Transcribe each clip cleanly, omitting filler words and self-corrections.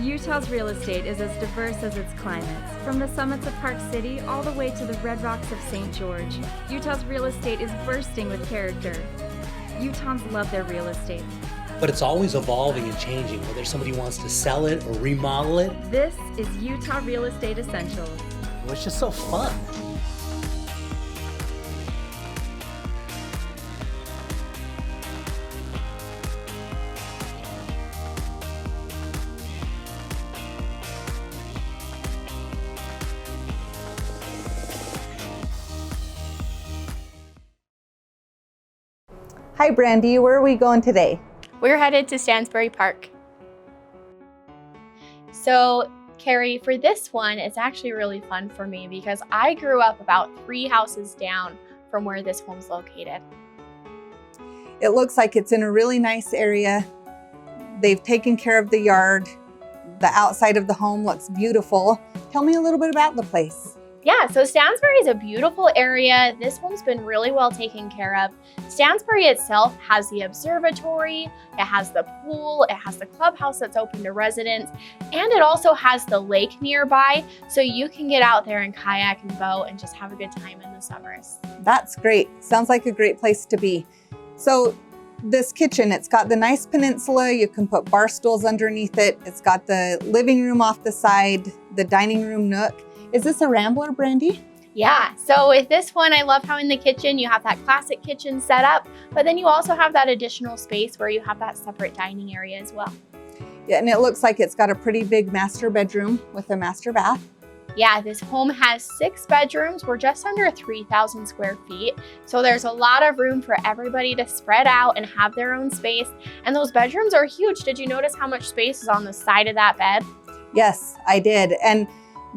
Utah's real estate is as diverse as its climates. From the summits of Park City all the way to the red rocks of St. George, Utah's real estate is bursting with character. Utahns love their real estate. But it's always evolving and changing, whether somebody wants to sell it or remodel it. This is Utah Real Estate Essentials. Well, it's just so fun. Hi Brandy, where are we going today? We're headed to Stansbury Park. So Carrie, for this one, it's actually really fun for me because I grew up about 3 houses down from where this home's located. It looks like it's in a really nice area. They've taken care of the yard. The outside of the home looks beautiful. Tell me a little bit about the place. Yeah, so Stansbury is a beautiful area. This home's been really well taken care of. Stansbury itself has the observatory, it has the pool, it has the clubhouse that's open to residents, and it also has the lake nearby, so you can get out there and kayak and boat and just have a good time in the summers. That's great. Sounds like a great place to be. So this kitchen, it's got the nice peninsula. You can put bar stools underneath it. It's got the living room off the side, the dining room nook. Is this a Rambler, Brandy? Yeah, so with this one, I love how in the kitchen you have that classic kitchen setup, but then you also have that additional space where you have that separate dining area as well. Yeah, and it looks like it's got a pretty big master bedroom with a master bath. Yeah, this home has 6 bedrooms. We're just under 3,000 square feet. So there's a lot of room for everybody to spread out and have their own space. And those bedrooms are huge. Did you notice how much space is on the side of that bed? Yes, I did. And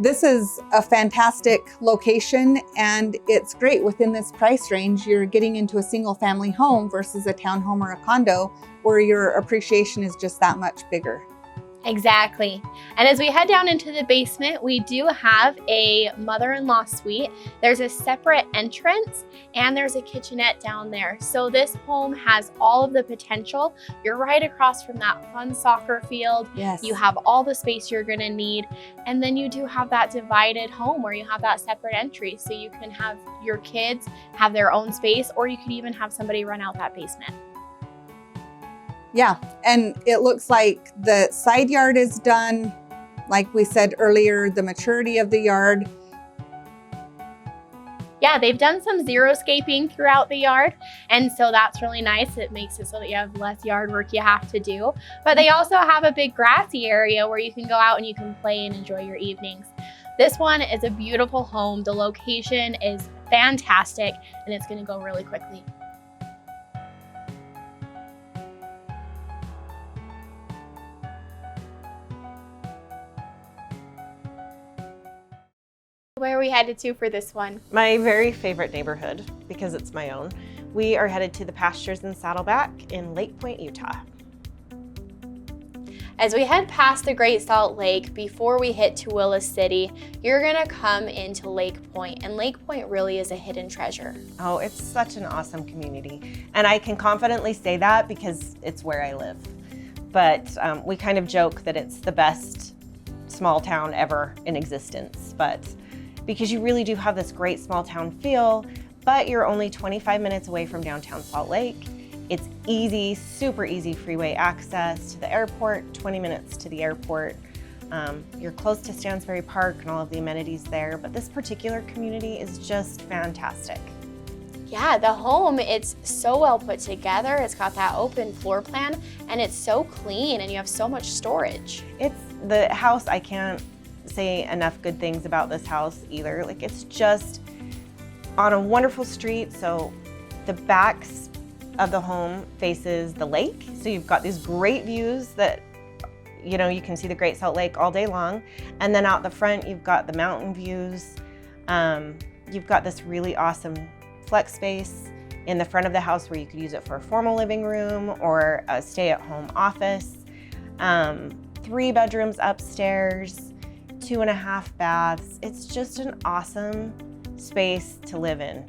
this is a fantastic location and it's great within this price range. You're getting into a single family home versus a townhome or a condo where your appreciation is just that much bigger. Exactly. And as we head down into the basement, we do have a mother-in-law suite. There's a separate entrance and there's a kitchenette down there. So this home has all of the potential. You're right across from that fun soccer field. Yes. You have all the space you're going to need. And then you do have that divided home where you have that separate entry. So you can have your kids have their own space, or you could even have somebody run out that basement. Yeah, and it looks like the side yard is done. Like we said earlier, the maturity of the yard. Yeah, they've done some xeriscaping throughout the yard, and so that's really nice. It makes it so that you have less yard work you have to do. But they also have a big grassy area where you can go out and you can play and enjoy your evenings. This one is a beautiful home. The location is fantastic, and it's going to go really quickly. Where are we headed to for this one? My very favorite neighborhood, because it's my own. We are headed to the Pastures in Saddleback in Lake Point, Utah. As we head past the Great Salt Lake, before we hit Tooele City, you're gonna come into Lake Point, and Lake Point really is a hidden treasure. Oh, it's such an awesome community. And I can confidently say that because it's where I live. But we kind of joke that it's the best small town ever in existence. But because you really do have this great small town feel, but you're only 25 minutes away from downtown Salt Lake. It's easy, super easy freeway access to the airport, 20 minutes to the airport. You're close to Stansbury Park and all of the amenities there, but this particular community is just fantastic. Yeah, the home, it's so well put together. It's got that open floor plan and it's so clean and you have so much storage. It's the house, I can't say enough good things about this house either. Like, it's just on a wonderful street. So the backs of the home faces the lake. So you've got these great views that, you know, you can see the Great Salt Lake all day long. And then out the front, you've got the mountain views. You've got this really awesome flex space in the front of the house where you could use it for a formal living room or a stay-at-home office. 3 bedrooms upstairs, 2.5 baths. It's just an awesome space to live in.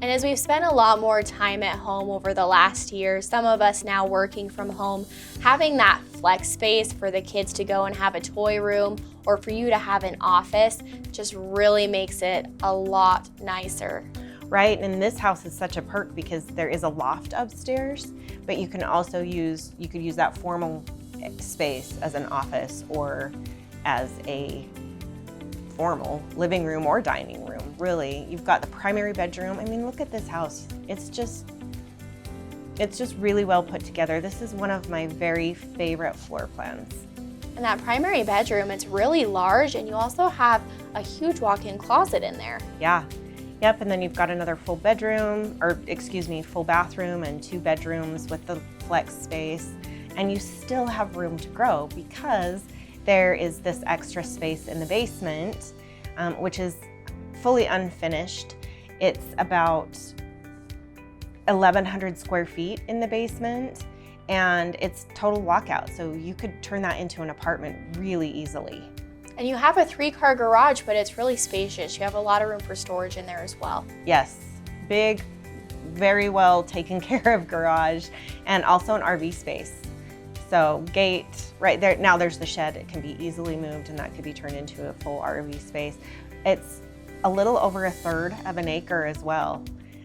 And as we've spent a lot more time at home over the last year, some of us now working from home, having that flex space for the kids to go and have a toy room or for you to have an office just really makes it a lot nicer. Right, and this house is such a perk because there is a loft upstairs, but you can also use that formal space as an office or as a formal living room or dining room. Really, you've got the primary bedroom. I mean, look at this house. It's just really well put together. This is one of my very favorite floor plans. And that primary bedroom, it's really large, and you also have a huge walk-in closet in there. Yeah. Yep, and then you've got another full bathroom and 2 bedrooms with the flex space. And you still have room to grow because there is this extra space in the basement, which is fully unfinished. It's about 1,100 square feet in the basement, and it's total walkout. So you could turn that into an apartment really easily. And you have a 3-car garage, but it's really spacious. You have a lot of room for storage in there as well. Yes, big, very well taken care of garage, and also an RV space. So gate right there. Now there's the shed. It can be easily moved, and that could be turned into a full RV space. It's a little over 1/3 of an acre as well.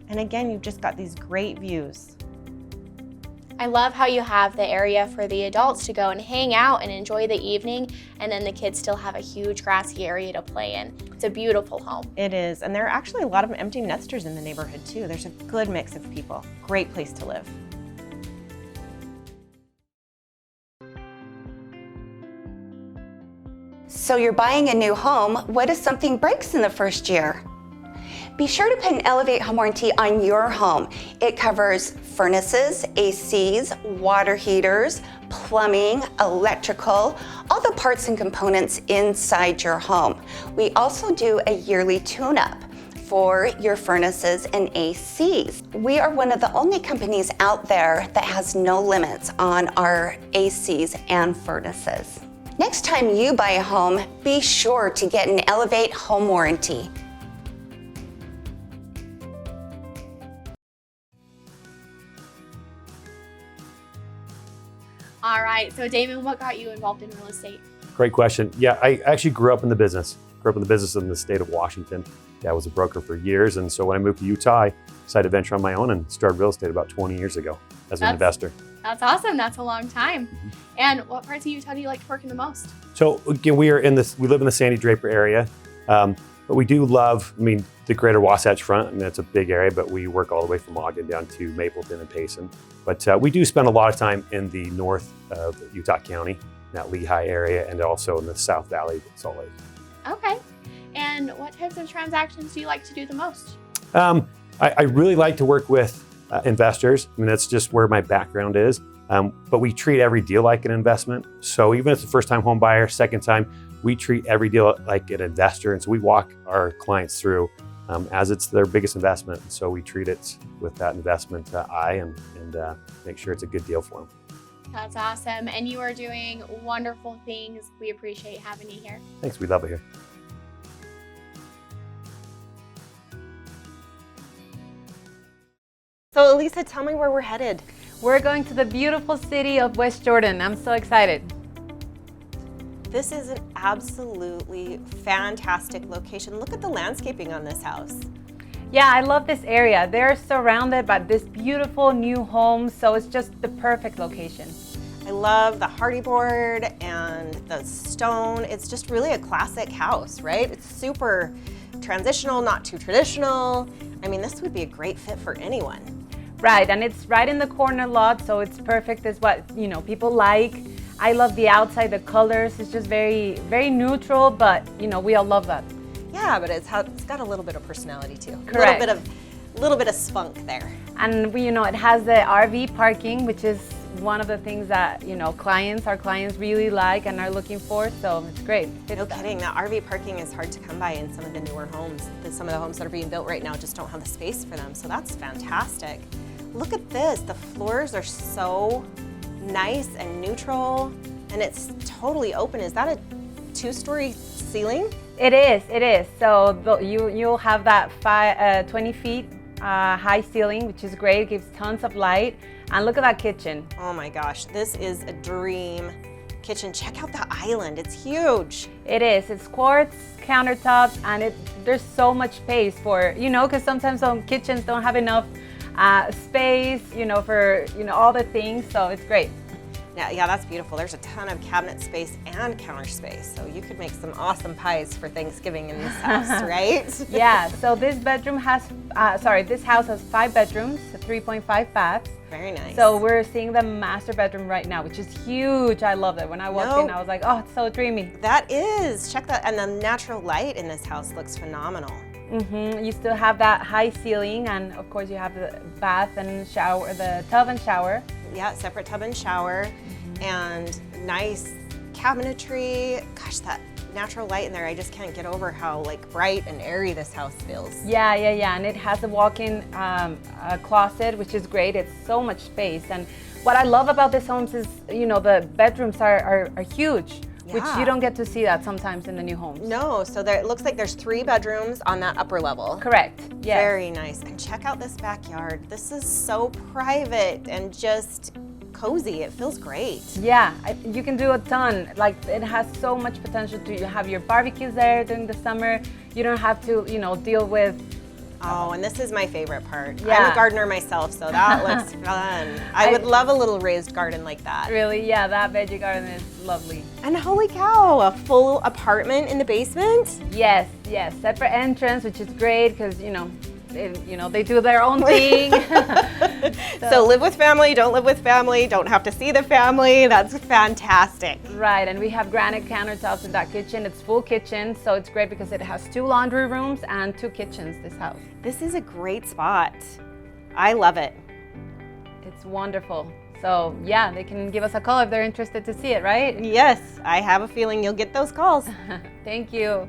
And again, you've just got these great views. I love how you have the area for the adults to go and hang out and enjoy the evening, and then the kids still have a huge grassy area to play in. It's a beautiful home. It is, and there are actually a lot of empty nesters in the neighborhood too. There's a good mix of people. Great place to live. So you're buying a new home. What if something breaks in the first year? Be sure to put an Elevate home warranty on your home. It covers furnaces, ACs, water heaters, plumbing, electrical, all the parts and components inside your home. We also do a yearly tune-up for your furnaces and ACs. We are one of the only companies out there that has no limits on our ACs and furnaces. Next time you buy a home, be sure to get an Elevate home warranty. All right, so Damon, what got you involved in real estate? Great question. Yeah, I actually grew up in the business. In the state of Washington. Dad was a broker for years, and so when I moved to Utah, I decided to venture on my own and started real estate about 20 years ago as an investor. That's awesome. That's a long time. And what parts of Utah do you like to work in the most? So again, we live in the Sandy Draper area, but we do love, the greater Wasatch Front. That's a big area, but we work all the way from Ogden down to Mapleton and Payson. But we do spend a lot of time in the north of Utah County, that Lehigh area, and also in the South Valley of Salt Lake. Okay. And what types of transactions do you like to do the most? I really like to work with investors. That's just where my background is. But we treat every deal like an investment. So even if it's a first-time home buyer, second time, we treat every deal like an investor. And so we walk our clients through as it's their biggest investment. And so we treat it with that investment eye and make sure it's a good deal for them. That's awesome. And you are doing wonderful things. We appreciate having you here. Thanks. We love it here. So Elisa, tell me where we're headed. We're going to the beautiful city of West Jordan. I'm so excited. This is an absolutely fantastic location. Look at the landscaping on this house. Yeah, I love this area. They're surrounded by this beautiful new home, so it's just the perfect location. I love the hardy board and the stone. It's just really a classic house, right? It's super transitional, not too traditional. This would be a great fit for anyone. Right, and it's right in the corner lot, so it's perfect as what people like. I love the outside, the colors. It's just very, very neutral, but we all love that. Yeah, but it's got a little bit of personality too. Correct. A little bit of spunk there. And it has the RV parking, which is one of the things that our clients really like and are looking for. So it's great. No kidding. That RV parking is hard to come by in some of the newer homes. Some of the homes that are being built right now just don't have the space for them. So that's fantastic. Look at this. The floors are so nice and neutral, and it's totally open. Is that a 2-story ceiling? It is. So you'll have that 20 feet high ceiling, which is great. It gives tons of light. And look at that kitchen. Oh my gosh, this is a dream kitchen. Check out the island, it's huge. It is. It's quartz countertops, and there's so much space for, because sometimes some kitchens don't have enough space, for, all the things. So it's great. Yeah, that's beautiful. There's a ton of cabinet space and counter space. So you could make some awesome pies for Thanksgiving in this house, right? Yeah, so this house has 5 bedrooms, 3.5 baths. Very nice. So we're seeing the master bedroom right now, which is huge. I love that. When I walked in, I was like, oh, it's so dreamy. That is. Check that. And the natural light in this house looks phenomenal. You still have that high ceiling, and of course you have the bath and shower, the tub and shower. Yeah, separate tub and shower, and nice cabinetry. Gosh, that natural light in there, I just can't get over how bright and airy this house feels. Yeah, and it has a walk-in closet, which is great. It's so much space, and what I love about this homes is, the bedrooms are huge. Yeah. Which you don't get to see that sometimes in the new homes. No, so it looks like there's 3 bedrooms on that upper level. Correct, yes. Very nice. And check out this backyard. This is so private and just cozy. It feels great. Yeah, you can do a ton. It has so much potential to have your barbecues there during the summer. You don't have to, deal with. Oh, and this is my favorite part. Yeah. I'm a gardener myself, so that looks fun. I would love a little raised garden like that. Really, yeah, that veggie garden is lovely. And holy cow, a full apartment in the basement? Yes, separate entrance, which is great because, they do their own thing. So live with family, don't live with family, don't have to see the family. That's fantastic. Right, and we have granite countertops in that kitchen. It's full kitchen, so it's great because it has 2 laundry rooms and 2 kitchens, this house. This is a great spot. I love it. It's wonderful. So yeah, they can give us a call if they're interested to see it, right? Yes, I have a feeling you'll get those calls. Thank you.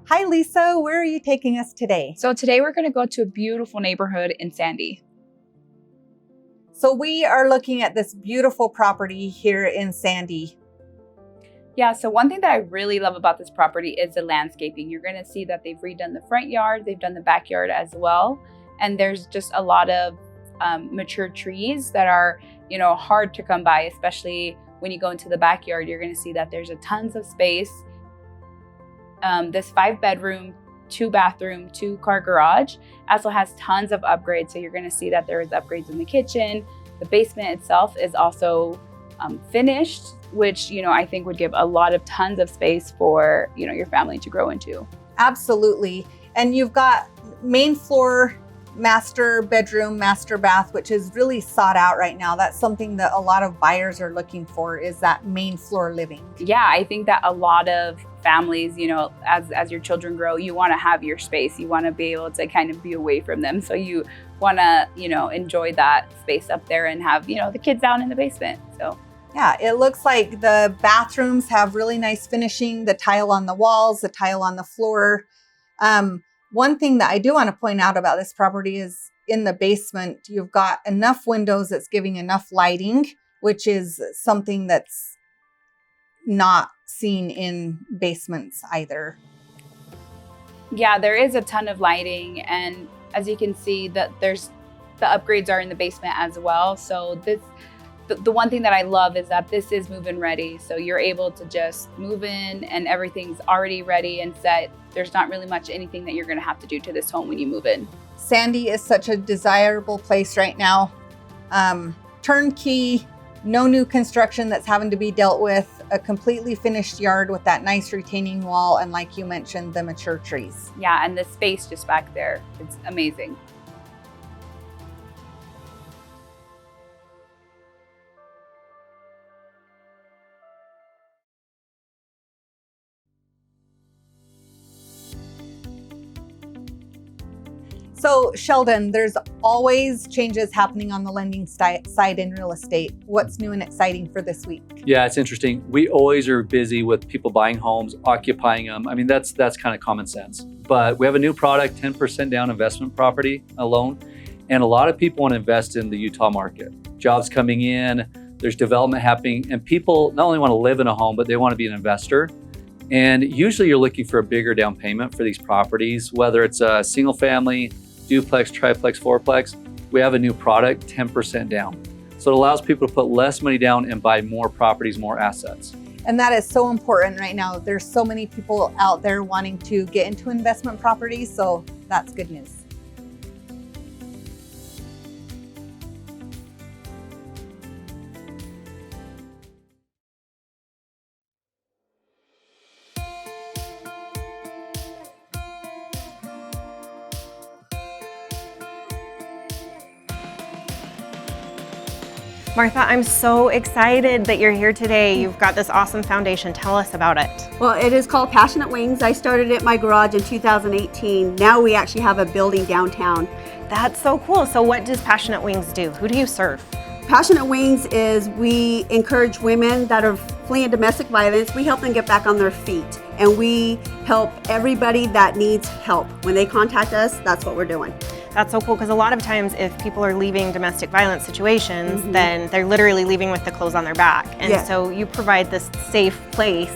Hi, Lisa. Where are you taking us today? So today we're going to go to a beautiful neighborhood in Sandy. So we are looking at this beautiful property here in Sandy. Yeah, so one thing that I really love about this property is the landscaping. You're going to see that they've redone the front yard, they've done the backyard as well. And there's just a lot of mature trees that are, hard to come by, especially when you go into the backyard. You're going to see that there's a tons of space. This 5-bedroom, 2-bathroom, 2-car garage also has tons of upgrades. So you're going to see that there is upgrades in the kitchen. The basement itself is also finished, which, I think would give a lot of tons of space for, your family to grow into. Absolutely. And you've got main floor, master bedroom, master bath, which is really sought out right now. That's something that a lot of buyers are looking for, is that main floor living. Yeah, I think that a lot of families, as your children grow, you want to have your space. You want to be able to kind of be away from them. So you want to, enjoy that space up there and have, the kids down in the basement. So yeah, it looks like the bathrooms have really nice finishing, the tile on the walls, the tile on the floor. One thing that I do want to point out about this property is in the basement, you've got enough windows that's giving enough lighting, which is something that's not seen in basements either. Yeah, there is a ton of lighting, and as you can see, that the upgrades are in the basement as well. So the one thing that I love is that this is move-in ready. So you're able to just move in and everything's already ready and set. There's not really much anything that you're going to have to do to this home when you move in. Sandy is such a desirable place right now. Turnkey, no new construction that's having to be dealt with, a completely finished yard with that nice retaining wall, and like you mentioned, the mature trees. Yeah, and the space just back there, it's amazing. So Sheldon, there's always changes happening on the lending side in real estate. What's new and exciting for this week? Yeah, it's interesting. We always are busy with people buying homes, occupying them. I mean, that's kind of common sense. But we have a new product, 10% down investment property loan. And a lot of people want to invest in the Utah market. Jobs coming in, there's development happening, and people not only want to live in a home, but they want to be an investor. And usually you're looking for a bigger down payment for these properties, whether it's a single family, duplex, triplex, fourplex. We have a new product, 10% down. So it allows people to put less money down and buy more properties, more assets. And that is so important right now. There's so many people out there wanting to get into investment properties, so that's good news. Martha, I'm so excited that you're here today. You've got this awesome foundation. Tell us about it. Well, it is called Passionate Wings. I started it in my garage in 2018. Now we actually have a building downtown. That's so cool. So what does Passionate Wings do? Who do you serve? Passionate Wings is we encourage women that are fleeing domestic violence. We help them get back on their feet. And we help everybody that needs help. When they contact us, that's what we're doing. That's so cool, because a lot of times if people are leaving domestic violence situations, then they're literally leaving with the clothes on their back. And so you provide this safe place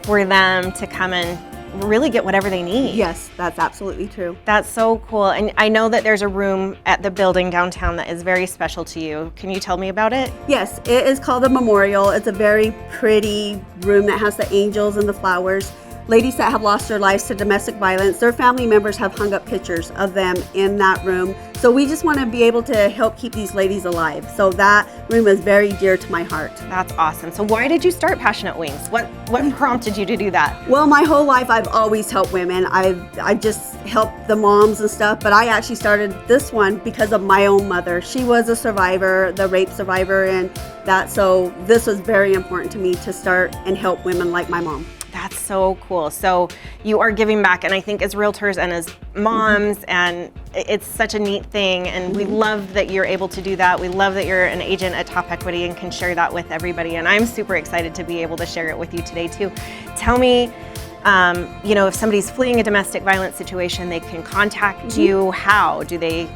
for them to come and really get whatever they need. Yes, that's absolutely true. That's so cool. And I know that there's a room at the building downtown that is very special to you. Can you tell me about it? Yes, it is called the Memorial. It's a very pretty room that has the angels and the flowers. Ladies that have lost their lives to domestic violence, their family members have hung up pictures of them in that room. So we just want to be able to help keep these ladies alive. So that room is very dear to my heart. That's awesome. So why did you start Passionate Wings? What prompted you to do that? Well, my whole life I've always helped women. I just helped the moms and stuff, but I actually started this one because of my own mother. She was a survivor, the rape survivor, and that, so this was very important to me to start and help women like my mom. That's so cool. So you are giving back, and I think as realtors and as moms, and it's such a neat thing, and we love that you're able to do that. We love that you're an agent at Top Equity and can share that with everybody, and I'm super excited to be able to share it with you today too. Tell me, you know, if somebody's fleeing a domestic violence situation, they can contact you. How do they?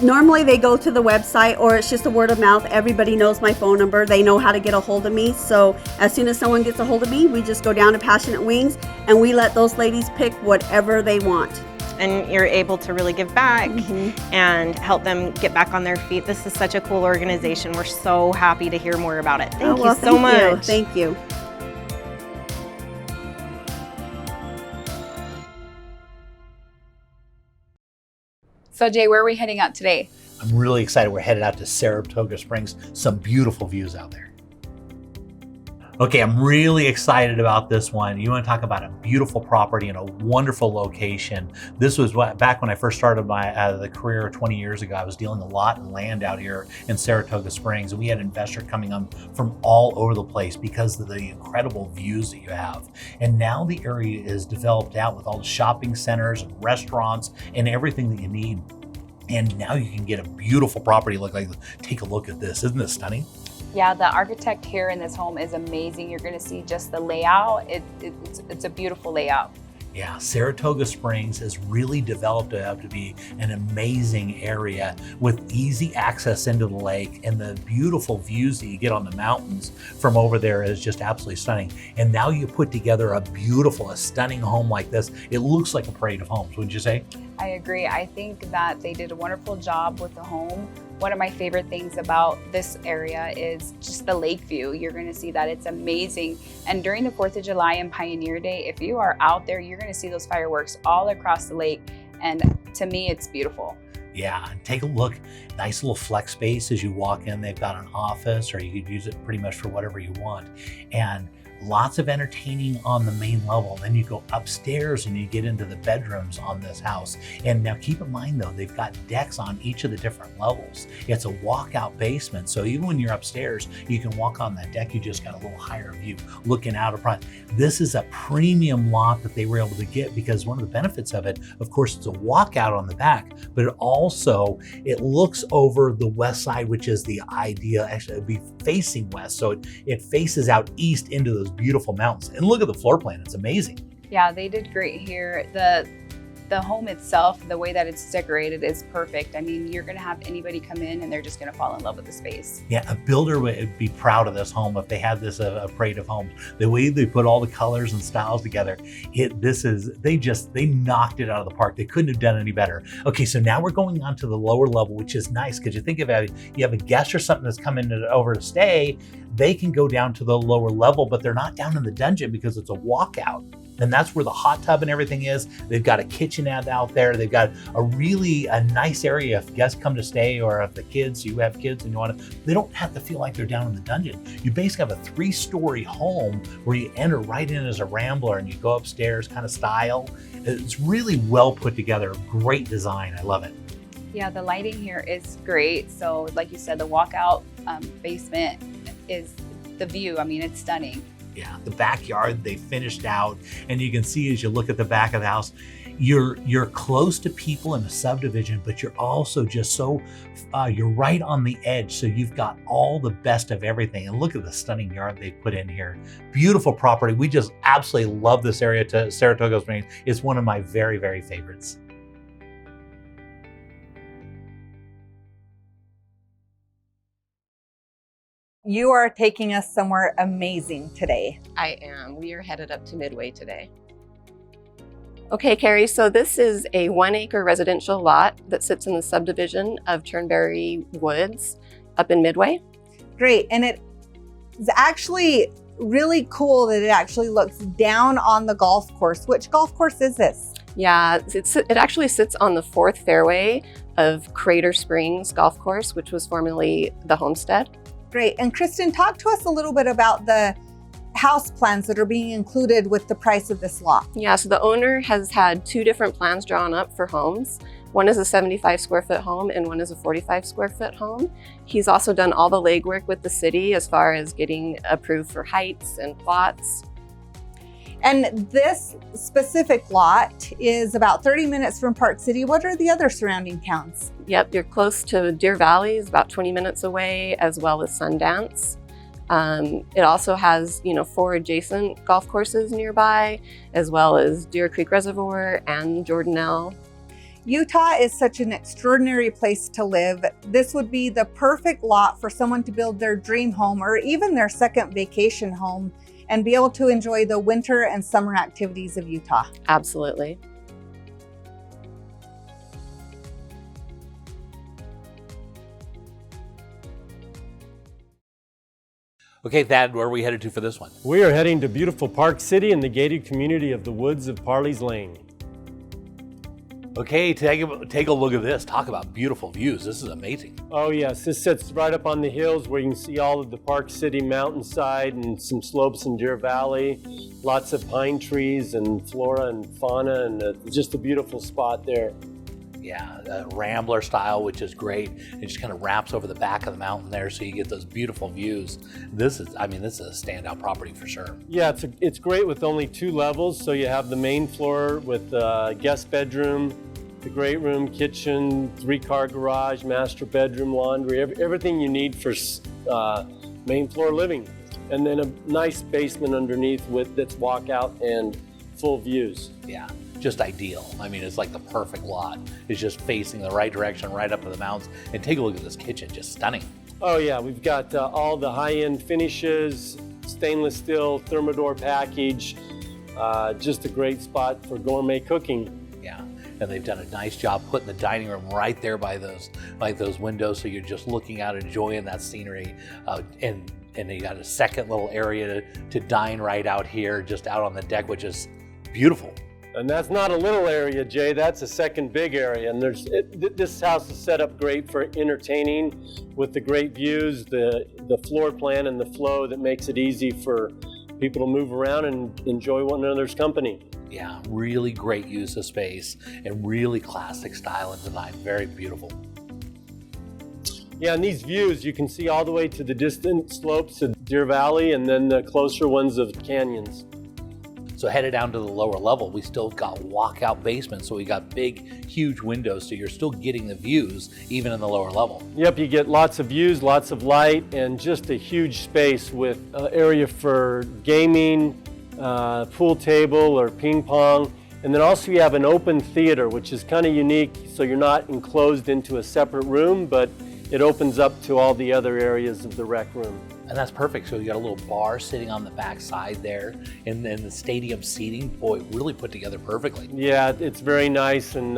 Normally they go to the website, or it's just a word of mouth. Everybody knows my phone number. They know how to get a hold of me. So as soon as someone gets a hold of me, we just go down to Passionate Wings and we let those ladies pick whatever they want. And you're able to really give back and help them get back on their feet. This is such a cool organization. We're so happy to hear more about it. Thank you so much. Thank you. So Jay, where are we heading out today? I'm really excited. We're headed out to Saratoga Springs. Some beautiful views out there. Okay, I'm really excited about this one. You want to talk about a beautiful property in a wonderful location. This was back when I first started my the career 20 years ago. I was dealing a lot in land out here in Saratoga Springs, and we had investors coming on from all over the place because of the incredible views that you have. And now the area is developed out with all the shopping centers and restaurants and everything that you need. And now you can get a beautiful property look like this. Take a look at this. Isn't this stunning? Yeah, the architect here in this home is amazing. You're going to see just the layout. It's a beautiful layout. Yeah, Saratoga Springs is really developed out to be an amazing area with easy access into the lake, and the beautiful views that you get on the mountains from over there is just absolutely stunning. And now you put together a stunning home like this. It looks like a parade of homes, wouldn't you say? I agree. I think that they did a wonderful job with the home. One of my favorite things about this area is just the lake view. You're going to see that it's amazing. And during the 4th of July and Pioneer Day, if you are out there, you're going to see those fireworks all across the lake. And to me, it's beautiful. Yeah, and take a look. Nice little flex space as you walk in. They've got an office, or you could use it pretty much for whatever you want. And lots of entertaining on the main level. Then you go upstairs and you get into the bedrooms on this house. And now keep in mind though, they've got decks on each of the different levels. It's a walkout basement. So even when you're upstairs, you can walk on that deck. You just got a little higher view looking out of front. This is a premium lot that they were able to get because one of the benefits of it, of course, it's a walkout on the back, but it looks over the west side, which is the idea. Actually, it'd be facing west. So it faces out east into those beautiful mountains. And look at the floor plan, it's amazing. Yeah, they did great here. The the home itself, the way that it's decorated is perfect. I mean, you're gonna have anybody come in and they're just gonna fall in love with the space. Yeah, a builder would be proud of this home if they had this a parade of homes. The way they put all the colors and styles together, they knocked it out of the park. They couldn't have done any better. Okay, so now we're going on to the lower level, which is nice because you think about it, you have a guest or something that's coming over to stay, they can go down to the lower level, but they're not down in the dungeon because it's a walkout. And that's where the hot tub and everything is. They've got a kitchenette out there. They've got a nice area if guests come to stay, or if you have kids and you want to, they don't have to feel like they're down in the dungeon. You basically have a 3-story home where you enter right in as a rambler and you go upstairs kind of style. It's really well put together. Great design. I love it. Yeah, the lighting here is great. So like you said, the walkout basement is the view. I mean, it's stunning. Yeah, the backyard they finished out, and you can see as you look at the back of the house, you're close to people in the subdivision, but you're also just you're right on the edge, so you've got all the best of everything. And look at the stunning yard they put in here. Beautiful property. We just absolutely love this area to Saratoga Springs. It's one of my very, very favorites. You are taking us somewhere amazing today. I am. We are headed up to Midway today. Okay, Carrie, so this is a 1-acre residential lot that sits in the subdivision of Turnberry Woods up in Midway. Great, and it is actually really cool that it actually looks down on the golf course. Which golf course is this? Yeah, it actually sits on the 4th fairway of Crater Springs Golf Course, which was formerly the Homestead. Great. And Kristen, talk to us a little bit about the house plans that are being included with the price of this lot. Yeah, so the owner has had 2 different plans drawn up for homes. One is a 75 square foot home and one is a 45 square foot home. He's also done all the legwork with the city as far as getting approved for heights and plots. And this specific lot is about 30 minutes from Park City. What are the other surrounding towns? Yep, you're close to Deer Valley, is about 20 minutes away, as well as Sundance. It also has, 4 adjacent golf courses nearby, as well as Deer Creek Reservoir and Jordanelle. Utah is such an extraordinary place to live. This would be the perfect lot for someone to build their dream home or even their second vacation home and be able to enjoy the winter and summer activities of Utah. Absolutely. Okay, Thad, where are we headed to for this one? We are heading to beautiful Park City in the gated community of the Woods of Parley's Lane. Okay, take a look at this. Talk about beautiful views. This is amazing. Oh yes, this sits right up on the hills where you can see all of the Park City mountainside and some slopes in Deer Valley. Lots of pine trees and flora and fauna, and just a beautiful spot there. Yeah, Rambler style, which is great. It just kind of wraps over the back of the mountain there, so you get those beautiful views. This is a standout property for sure. Yeah, it's great with only 2 levels. So you have the main floor with guest bedroom, the great room, kitchen, 3-car garage, master bedroom, laundry, everything you need for main floor living. And then a nice basement underneath that's walkout and full views. Yeah. Just ideal. I mean, it's like the perfect lot. It's just facing the right direction, right up to the mountains. And take a look at this kitchen, just stunning. Oh yeah, we've got all the high-end finishes, stainless steel, Thermador package. Just a great spot for gourmet cooking. Yeah, and they've done a nice job putting the dining room right there by those windows, so you're just looking out, enjoying that scenery. And they got a second little area to dine right out here, just out on the deck, which is beautiful. And that's not a little area, Jay. That's a second big area. And this house is set up great for entertaining with the great views, the floor plan and the flow that makes it easy for people to move around and enjoy one another's company. Yeah, really great use of space and really classic style and design. Very beautiful. Yeah, and these views, you can see all the way to the distant slopes of Deer Valley and then the closer ones of canyons. So headed down to the lower level, we still got walkout basements, so we got big, huge windows, so you're still getting the views even in the lower level. Yep, you get lots of views, lots of light, and just a huge space with area for gaming, pool table or ping pong, And then also you have an open theater, which is kind of unique. So you're not enclosed into a separate room, but it opens up to all the other areas of the rec room. And that's perfect. So you got a little bar sitting on the back side there, and then the stadium seating, boy, really put together perfectly. Yeah, it's very nice, and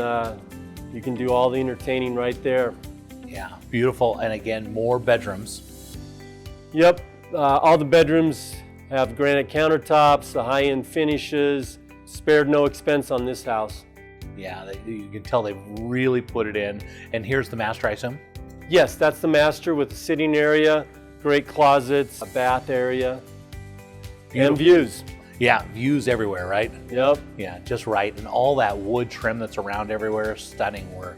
you can do all the entertaining right there. Yeah, beautiful. And again, more bedrooms. Yep, all the bedrooms have granite countertops, the high-end finishes, spared no expense on this house. Yeah, you can tell they've really put it in. And here's the master, I assume? Yes, that's the master with the sitting area, great closets, a bath area, and views. Yeah, views everywhere, right? Yep. Yeah, just right. And all that wood trim that's around everywhere, stunning work.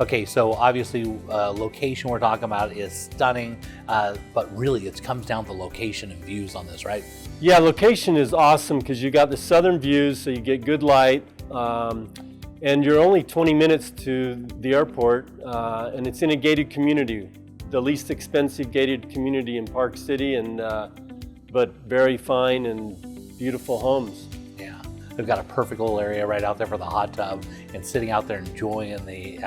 Okay, so obviously location we're talking about is stunning, but really it comes down to location and views on this, right? Yeah, location is awesome because you got the southern views, so you get good light, and you're only 20 minutes to the airport, and it's in a gated community, the least expensive gated community in Park City, and but very fine and beautiful homes. Yeah, they've got a perfect little area right out there for the hot tub and sitting out there enjoying the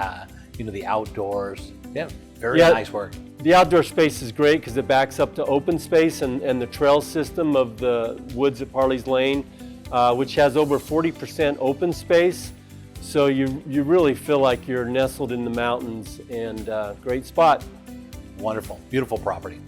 the outdoors. Yeah, very nice work. The outdoor space is great because it backs up to open space and the trail system of the woods at Parley's Lane, which has over 40% open space. So you really feel like you're nestled in the mountains, and great spot. Wonderful, beautiful property.